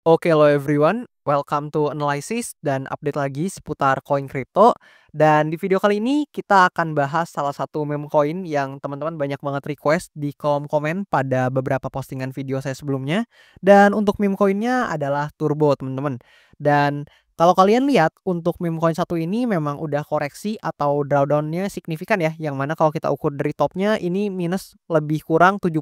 Oke, hello everyone, welcome to Analysis dan update lagi seputar koin kripto. Dan di video kali ini kita akan bahas salah satu meme koin yang teman-teman banyak banget request di kolom komen pada beberapa postingan video saya sebelumnya. Dan untuk meme koinnya adalah Turbo, teman-teman. Dan kalau kalian lihat untuk meme coin satu ini memang udah koreksi atau drawdown-nya signifikan ya. Yang mana kalau kita ukur dari topnya ini minus lebih kurang 70%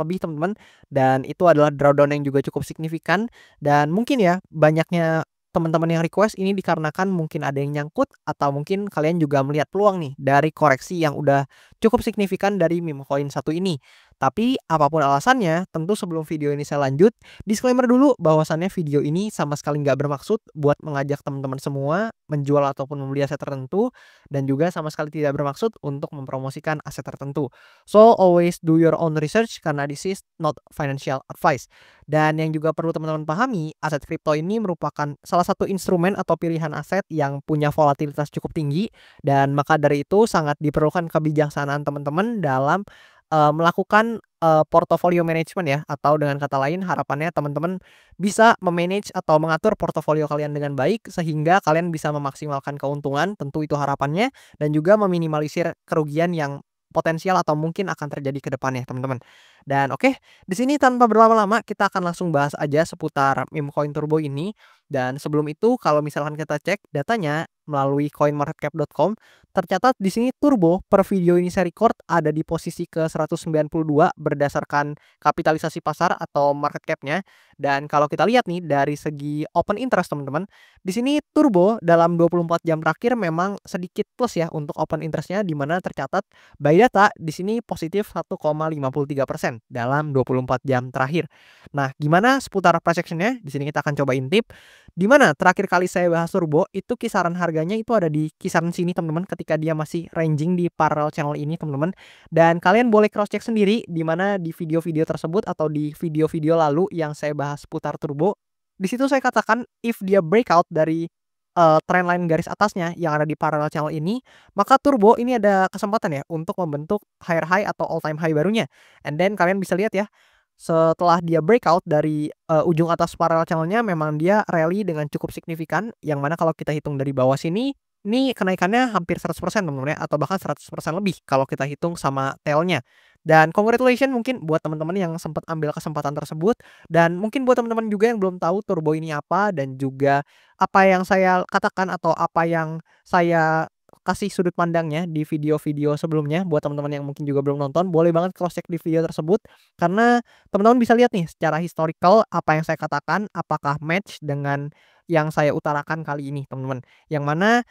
lebih, teman-teman. Dan itu adalah drawdown yang juga cukup signifikan. Dan mungkin ya, banyaknya teman-teman yang request ini dikarenakan mungkin ada yang nyangkut atau mungkin kalian juga melihat peluang nih dari koreksi yang udah cukup signifikan dari meme coin satu ini. Tapi apapun alasannya, tentu sebelum video ini saya lanjut, disclaimer dulu bahwasannya video ini sama sekali nggak bermaksud buat mengajak teman-teman semua menjual ataupun membeli aset tertentu, dan juga sama sekali tidak bermaksud untuk mempromosikan aset tertentu. So always do your own research karena this is not financial advice. Dan yang juga perlu teman-teman pahami, aset kripto ini merupakan salah satu instrumen atau pilihan aset yang punya volatilitas cukup tinggi, dan maka dari itu sangat diperlukan kebijaksanaan teman-teman dalam melakukan portofolio management ya, atau dengan kata lain harapannya teman-teman bisa memanage atau mengatur portofolio kalian dengan baik sehingga kalian bisa memaksimalkan keuntungan, tentu itu harapannya, dan juga meminimalisir kerugian yang potensial atau mungkin akan terjadi ke depannya, teman-teman. Dan oke, di sini tanpa berlama-lama kita akan langsung bahas aja seputar meme coin Turbo ini. Dan sebelum itu kalau misalkan kita cek datanya melalui coinmarketcap.com, tercatat di sini Turbo per video ini saya record ada di posisi ke 192 berdasarkan kapitalisasi pasar atau market cap-nya. Dan kalau kita lihat nih dari segi open interest, teman-teman, di sini Turbo dalam 24 jam terakhir memang sedikit plus ya untuk open interest-nya, di mana tercatat by data di sini positif 1,53% dalam 24 jam terakhir. Nah, gimana seputar price action-nya? Di sini kita akan coba intip. Di mana terakhir kali saya bahas Turbo itu kisaran harganya itu ada di kisaran sini, teman-teman, ketika dia masih ranging di parallel channel ini, teman-teman. Dan kalian boleh cross check sendiri di mana di video-video tersebut atau di video-video lalu yang saya bahas seputar Turbo. Di situ saya katakan if dia breakout dari trendline garis atasnya yang ada di parallel channel ini, maka Turbo ini ada kesempatan ya untuk membentuk higher high atau all time high barunya. And then kalian bisa lihat ya, setelah dia breakout dari ujung atas parallel channel-nya memang dia rally dengan cukup signifikan, yang mana kalau kita hitung dari bawah sini, ini kenaikannya hampir 100%, teman-teman ya, atau bahkan 100% lebih kalau kita hitung sama tail-nya. Dan congratulations mungkin buat teman-teman yang sempat ambil kesempatan tersebut, dan mungkin buat teman-teman juga yang belum tahu Turbo ini apa, dan juga apa yang saya katakan atau apa yang saya kasih sudut pandangnya di video-video sebelumnya. Buat teman-teman yang mungkin juga belum nonton, boleh banget cross check di video tersebut karena teman-teman bisa lihat nih secara historical apa yang saya katakan apakah match dengan yang saya utarakan kali ini, teman-teman. Yang mana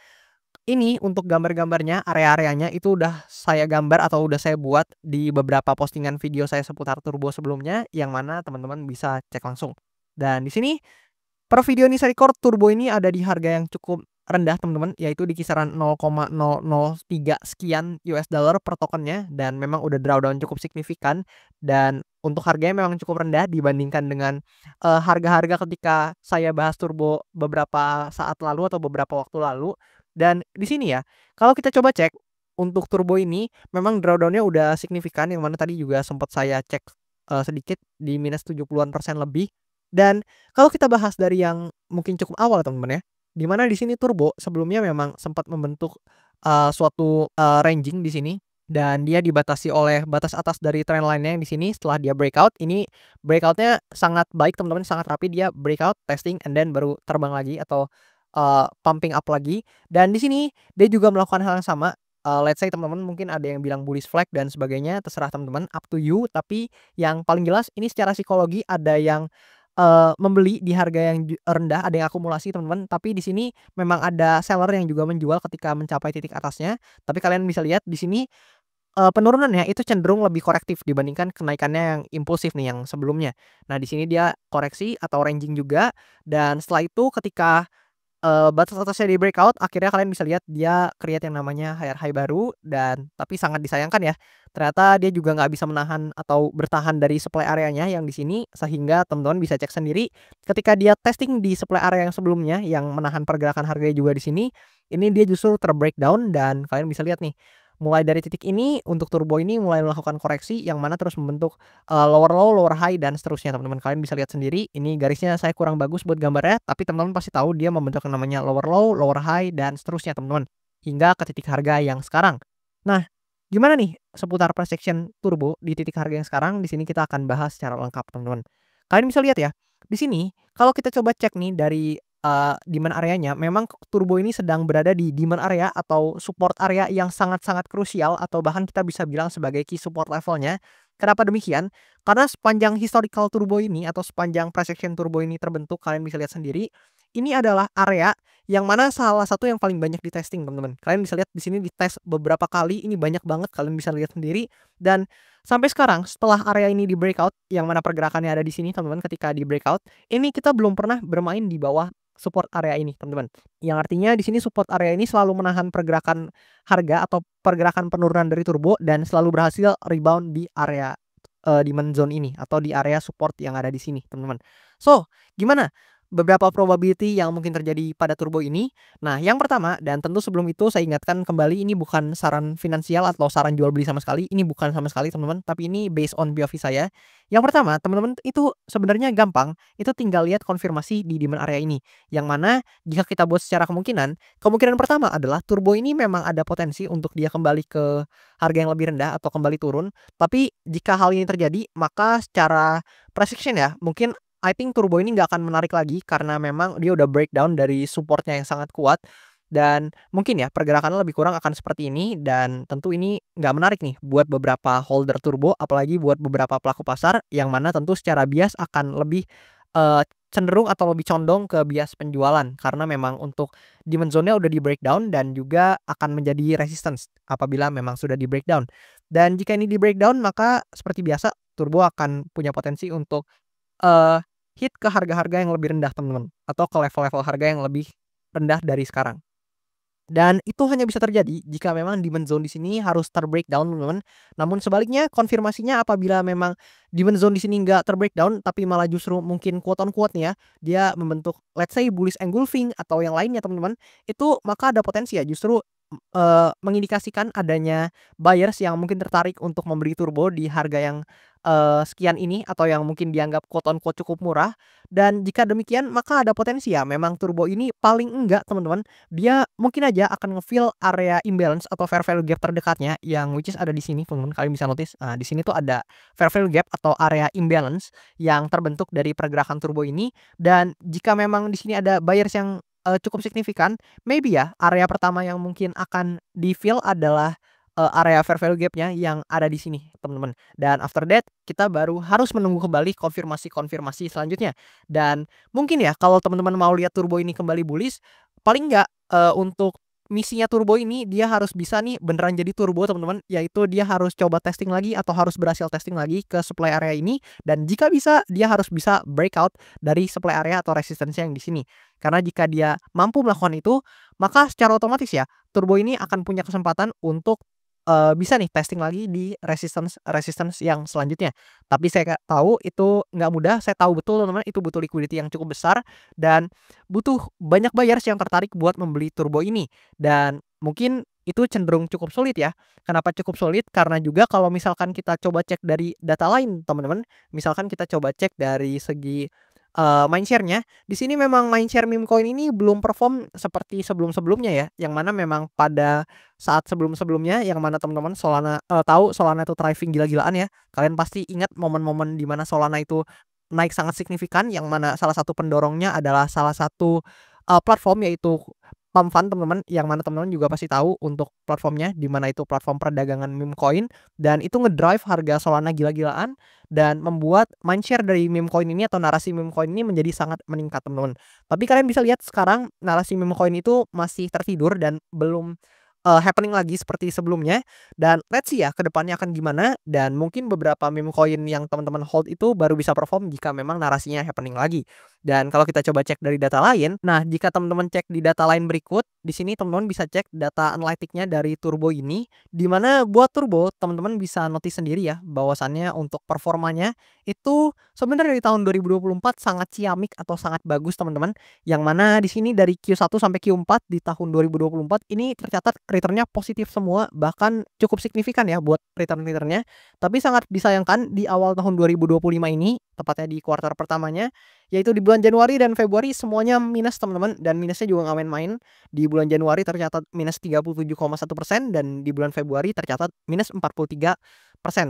ini untuk gambar-gambarnya, area-areanya itu udah saya gambar atau udah saya buat di beberapa postingan video saya seputar Turbo sebelumnya, yang mana teman-teman bisa cek langsung. Dan di sini per video ini saya record, Turbo ini ada di harga yang cukup rendah, teman-teman, yaitu di kisaran 0,003 sekian US dollar per tokennya, dan memang udah drawdown cukup signifikan. Dan untuk harganya memang cukup rendah dibandingkan dengan harga-harga ketika saya bahas Turbo beberapa saat lalu atau beberapa waktu lalu. Dan di sini ya, kalau kita coba cek untuk Turbo ini memang drawdown-nya udah signifikan, yang mana tadi juga sempat saya cek sedikit di minus 70-an% lebih. Dan kalau kita bahas dari yang mungkin cukup awal, teman-teman ya, di mana di sini Turbo sebelumnya memang sempat membentuk suatu ranging di sini, dan dia dibatasi oleh batas atas dari trendline-nya yang di sini. Setelah dia breakout, ini breakout-nya sangat baik, teman-teman, sangat rapi. Dia breakout, testing, and then baru terbang lagi atau pumping up lagi. Dan di sini dia juga melakukan hal yang sama. Let's say teman-teman mungkin ada yang bilang bullish flag dan sebagainya, terserah teman-teman, up to you. Tapi yang paling jelas ini secara psikologi ada yang membeli di harga yang rendah, ada yang akumulasi, teman-teman. Tapi di sini memang ada seller yang juga menjual ketika mencapai titik atasnya. Tapi kalian bisa lihat di sini penurunannya itu cenderung lebih korektif dibandingkan kenaikannya yang impulsif nih yang sebelumnya. Nah, di sini dia koreksi atau ranging juga, dan setelah itu ketika batas atasnya di breakout, akhirnya kalian bisa lihat dia create yang namanya higher high baru. Dan tapi sangat disayangkan ya, ternyata dia juga nggak bisa menahan atau bertahan dari supply areanya yang di sini, sehingga teman-teman bisa cek sendiri ketika dia testing di supply area yang sebelumnya yang menahan pergerakan harganya juga di sini, ini dia justru terbreakdown. Dan kalian bisa lihat nih Mulai dari titik ini untuk turbo ini mulai melakukan koreksi yang mana terus membentuk, lower low, lower high dan seterusnya teman-teman. Kalian bisa lihat sendiri, ini garisnya saya kurang bagus buat gambarnya, tapi teman-teman pasti tahu dia membentuk yang namanya lower low, lower high dan seterusnya teman-teman, hingga ke titik harga yang sekarang. Nah, gimana nih seputar price action turbo di titik harga yang sekarang? Di sini kita akan bahas secara lengkap teman-teman. Kalian bisa lihat ya, di sini kalau kita coba cek nih dari, demand areanya, memang turbo ini sedang berada di demand area atau support area yang sangat-sangat krusial atau bahkan kita bisa bilang sebagai key support levelnya. Kenapa demikian? Karena sepanjang historical turbo ini atau sepanjang price action turbo ini terbentuk, kalian bisa lihat sendiri, ini adalah area yang mana salah satu yang paling banyak di-testing, teman-teman. Kalian bisa lihat di sini dites beberapa kali, ini banyak banget kalian bisa lihat sendiri dan sampai sekarang setelah area ini di breakout, yang mana pergerakannya ada di sini teman-teman ketika di breakout, ini kita belum pernah bermain di bawah support area ini teman-teman. Yang artinya di sini support area ini selalu menahan pergerakan harga atau pergerakan penurunan dari turbo dan selalu berhasil rebound di area, demand zone ini atau di area support yang ada di sini teman-teman. So, gimana beberapa probability yang mungkin terjadi pada turbo ini? Nah, yang pertama dan tentu sebelum itu saya ingatkan kembali ini bukan saran finansial atau saran jual beli sama sekali, ini bukan sama sekali teman-teman, tapi ini based on POV saya. Yang pertama, teman-teman itu sebenarnya gampang, itu tinggal lihat konfirmasi di demand area ini. Yang mana jika kita buat secara kemungkinan, kemungkinan pertama adalah turbo ini memang ada potensi untuk dia kembali ke harga yang lebih rendah atau kembali turun. Tapi jika hal ini terjadi, maka secara prediction ya, mungkin I think turbo ini nggak akan menarik lagi karena memang dia udah breakdown dari supportnya yang sangat kuat dan mungkin ya pergerakannya lebih kurang akan seperti ini dan tentu ini nggak menarik nih buat beberapa holder turbo apalagi buat beberapa pelaku pasar yang mana tentu secara bias akan lebih, cenderung atau lebih condong ke bias penjualan karena memang untuk demand zone-nya udah di breakdown dan juga akan menjadi resistance apabila memang sudah di breakdown. Dan jika ini di breakdown maka seperti biasa turbo akan punya potensi untuk, eee hit ke harga-harga yang lebih rendah teman-teman, atau ke level-level harga yang lebih rendah dari sekarang. Dan itu hanya bisa terjadi jika memang demand zone di sini harus ter-breakdown teman-teman. Namun sebaliknya konfirmasinya apabila memang demand zone di sini nggak ter-breakdown tapi malah justru mungkin quote on quote nih ya, dia membentuk let's say bullish engulfing atau yang lainnya teman-teman, itu maka ada potensi ya justru, mengindikasikan adanya buyers yang mungkin tertarik untuk membeli turbo di harga yang, sekian ini atau yang mungkin dianggap quote on quote cukup murah. Dan jika demikian maka ada potensi ya memang turbo ini paling enggak teman-teman dia mungkin aja akan nge-fill area imbalance atau fair value gap terdekatnya yang which is ada di sini teman-teman kalian bisa notice, di sini tuh ada fair value gap atau area imbalance yang terbentuk dari pergerakan turbo ini dan jika memang di sini ada buyers yang, cukup signifikan, maybe ya area pertama yang mungkin akan di-fill adalah, area fair value gap-nya yang ada di sini teman-teman dan after that kita baru harus menunggu kembali konfirmasi-konfirmasi selanjutnya dan mungkin ya kalau teman-teman mau lihat turbo ini kembali bullish paling nggak, untuk misinya turbo ini dia harus bisa nih beneran jadi turbo teman-teman, yaitu dia harus coba testing lagi atau harus berhasil testing lagi ke supply area ini dan jika bisa dia harus bisa breakout dari supply area atau resistance yang di sini. Karena jika dia mampu melakukan itu, maka secara otomatis ya turbo ini akan punya kesempatan untuk, bisa nih testing lagi di resistance resistance yang selanjutnya. Tapi saya tahu itu nggak mudah, saya tahu betul teman-teman itu butuh liquidity yang cukup besar dan butuh banyak buyers yang tertarik buat membeli turbo ini dan mungkin itu cenderung cukup sulit ya. Kenapa cukup sulit? Karena juga kalau misalkan kita coba cek dari data lain teman-teman, misalkan kita coba cek dari segi, mindshare-nya, di sini memang mindshare meme coin ini belum perform seperti sebelum-sebelumnya ya, yang mana memang pada saat sebelum-sebelumnya yang mana teman-teman Solana, tahu Solana itu thriving gila-gilaan ya. Kalian pasti ingat momen-momen di mana Solana itu naik sangat signifikan yang mana salah satu pendorongnya adalah salah satu, platform yaitu Pump Fund teman-teman, yang mana teman-teman juga pasti tahu untuk platformnya, di mana itu platform perdagangan meme coin dan itu ngedrive harga Solana gila-gilaan dan membuat mindshare dari meme coin ini atau narasi meme coin ini menjadi sangat meningkat teman-teman. Tapi kalian bisa lihat sekarang narasi meme coin itu masih tertidur dan belum, happening lagi seperti sebelumnya dan let's see ya ke depannya akan gimana dan mungkin beberapa meme coin yang teman-teman hold itu baru bisa perform jika memang narasinya happening lagi. Dan kalau kita coba cek dari data lain, nah jika teman-teman cek di data lain berikut, di sini teman-teman bisa cek data analytic-nya dari turbo ini, di mana buat turbo teman-teman bisa notice sendiri ya, bahwasannya untuk performanya itu sebenarnya dari tahun 2024 sangat ciamik atau sangat bagus teman-teman. Yang mana di sini dari Q1 sampai Q4 di tahun 2024 ini tercatat return-nya positif semua, bahkan cukup signifikan ya buat return-nya. Tapi sangat disayangkan di awal tahun 2025 ini, tepatnya di kuartal pertamanya, yaitu di bulan Januari dan Februari semuanya minus teman-teman, dan minusnya juga nggak main-main. Di bulan Januari tercatat minus 37,1% dan di bulan Februari tercatat minus 43%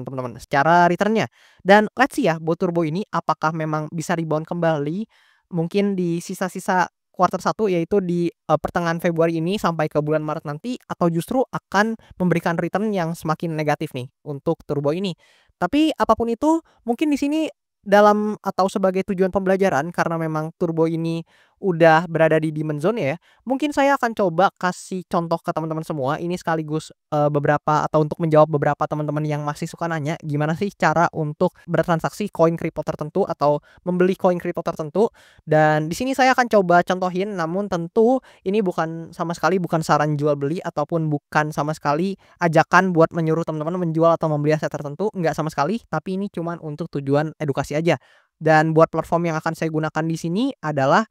teman-teman secara return-nya. Dan let's see ya buat turbo ini apakah memang bisa rebound kembali mungkin di sisa-sisa kuartal 1 yaitu di, pertengahan Februari ini sampai ke bulan Maret nanti, atau justru akan memberikan return yang semakin negatif nih untuk turbo ini. Tapi apapun itu mungkin di sini dalam atau sebagai tujuan pembelajaran karena memang turbo ini udah berada di demand zone ya, mungkin saya akan coba kasih contoh ke teman-teman semua ini sekaligus, beberapa atau untuk menjawab beberapa teman-teman yang masih suka nanya, gimana sih cara untuk bertransaksi koin kripto tertentu atau membeli koin kripto tertentu. Dan di sini saya akan coba contohin, namun tentu ini bukan sama sekali bukan saran jual beli ataupun bukan sama sekali ajakan buat menyuruh teman-teman menjual atau membeli aset tertentu, enggak sama sekali, tapi ini cuman untuk tujuan edukasi aja. Dan buat platform yang akan saya gunakan di sini adalah,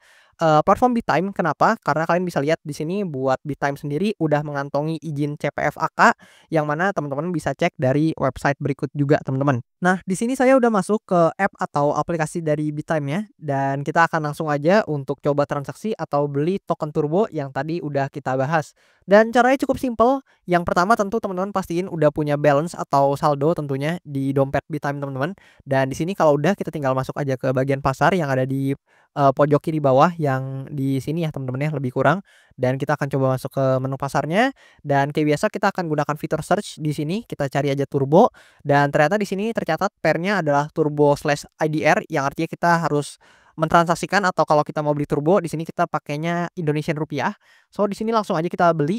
platform Bittime. Kenapa? Karena kalian bisa lihat di sini buat Bittime sendiri udah mengantongi izin CPF AK, yang mana teman-teman bisa cek dari website berikut juga teman-teman. Nah, di sini saya udah masuk ke app atau aplikasi dari Bittime-nya, dan kita akan langsung aja untuk coba transaksi atau beli token turbo yang tadi udah kita bahas. Dan caranya cukup simpel. Yang pertama tentu teman-teman pastiin udah punya balance atau saldo tentunya di dompet Bittime teman-teman. Dan di sini kalau udah kita tinggal masuk aja ke bagian pasar yang ada di, pojok kiri bawah yang di sini ya teman-teman ya lebih kurang. Dan kita akan coba masuk ke menu pasarnya, dan kayak biasa kita akan gunakan fitur search di sini, kita cari aja turbo, dan ternyata di sini tercatat pair-nya adalah turbo/IDR, yang artinya kita harus mentransaksikan atau kalau kita mau beli turbo di sini kita pakainya Indonesian rupiah. So di sini langsung aja kita beli,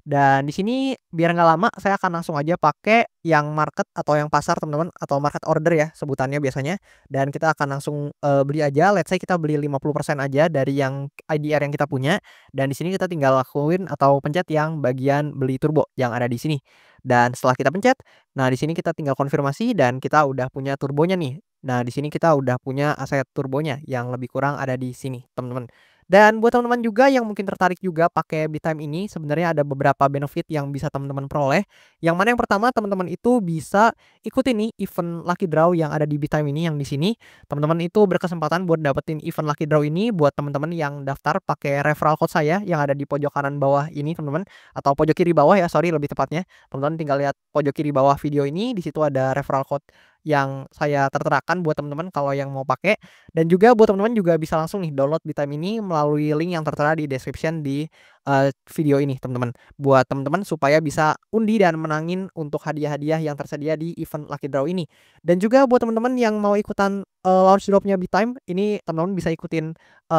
dan di sini biar nggak lama saya akan langsung aja pakai yang market atau yang pasar teman-teman, atau market order ya sebutannya biasanya. Dan kita akan langsung, beli aja, let's say kita beli 50% aja dari yang IDR yang kita punya, dan di sini kita tinggal lakuin atau pencet yang bagian beli turbo yang ada di sini. Dan setelah kita pencet, nah di sini kita tinggal konfirmasi dan kita udah punya turbonya nih. Nah di sini kita udah punya aset turbonya yang lebih kurang ada di sini teman-teman. Dan buat teman-teman juga yang mungkin tertarik juga pakai Bittime ini, sebenarnya ada beberapa benefit yang bisa teman-teman peroleh. Yang mana yang pertama teman-teman itu bisa ikutin nih event lucky draw yang ada di Bittime ini yang di sini. Teman-teman itu berkesempatan buat dapetin event lucky draw ini buat teman-teman yang daftar pakai referral code saya yang ada di pojok kanan bawah ini teman-teman, atau pojok kiri bawah ya, sorry lebih tepatnya. Teman-teman tinggal lihat pojok kiri bawah video ini, di situ ada referral code yang saya terterakan buat teman-teman kalau yang mau pakai. Dan juga buat teman-teman juga bisa langsung nih download Bittime ini melalui link yang tertera di description di, video ini teman-teman. Buat teman-teman supaya bisa undi dan menangin untuk hadiah-hadiah yang tersedia di event lucky draw ini. Dan juga buat teman-teman yang mau ikutan, launch drop-nya Bittime, ini teman-teman bisa ikutin,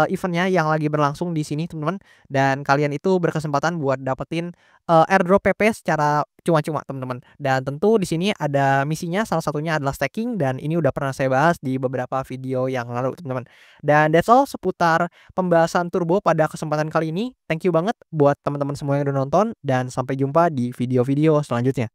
event-nya yang lagi berlangsung di sini teman-teman. Dan kalian itu berkesempatan buat dapetin, airdrop PP secara cuma-cuma teman-teman. Dan tentu di sini ada misinya, salah satunya adalah staking, dan ini udah pernah saya bahas di beberapa video yang lalu teman-teman. Dan that's all seputar pembahasan turbo pada kesempatan kali ini. Thank you banget buat teman-teman semua yang udah nonton, dan sampai jumpa di video-video selanjutnya.